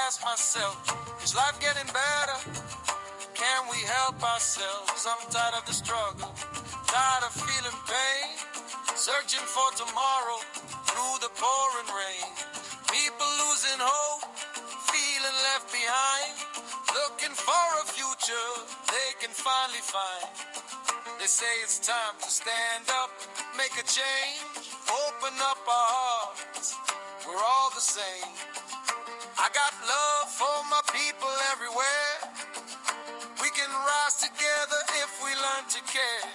ask myself, is life getting better? Can we help ourselves? I'm tired of the struggle, tired of feeling pain, searching for tomorrow through the pouring rain. People losing hope, feeling left behind, looking for a future they can finally find. They say it's time to stand up, make a change, open up our hearts, we're all the same. I got love for my people everywhere. We can rise together if we learn to care.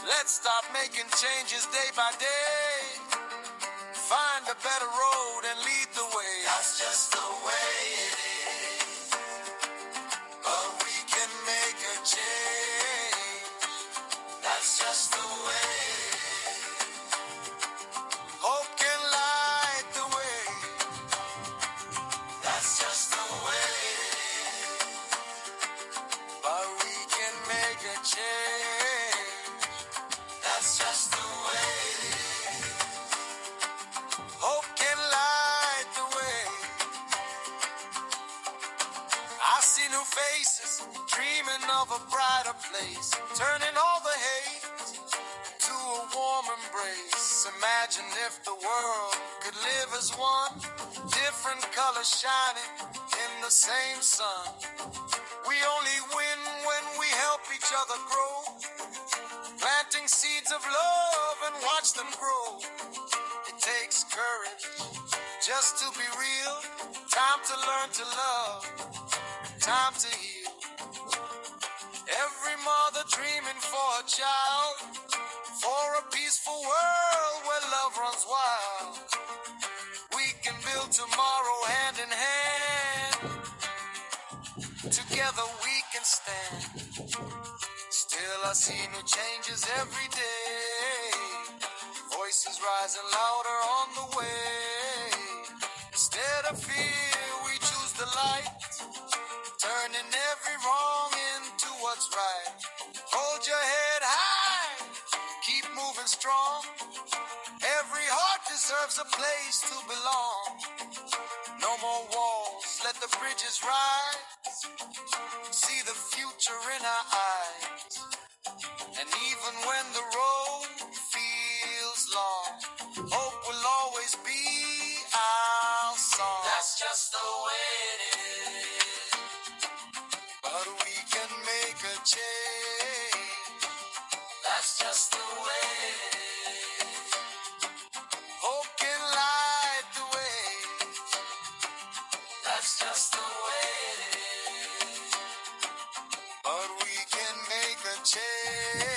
Let's start making changes day by day. Find a better road and lead the way. That's just the way it is. But we can make a change. That's just the way it is. Hope can light the way. That's just the way it is. But we can make a change. That's just the way it is. Hope can light the way. I see new faces, dreaming of a brighter place, turning all the hate to a warm embrace. Imagine if the world could live as one, different colors shining in the same sun. We only win when we help each other grow, planting seeds of love and watch them grow. It takes courage just to be real, time to learn to love, time to heal. Every mother dreaming for a child, for a peaceful world where love runs wild. We can build tomorrow hand in hand. Together we can stand. Still I see new changes every day. Voices rising louder on the way. Instead of fear we choose the light, turning every wrong into what's right. Hold your head high, keep moving strong. Every heart deserves a place to belong. No more walls, let the bridges rise. See the future in our eyes. And even when the road feels long, hope will always be our song. That's just the way it is. But we can make a change. That's just the way it is. Hope can light the way. That's just the way it is. But we can make a change.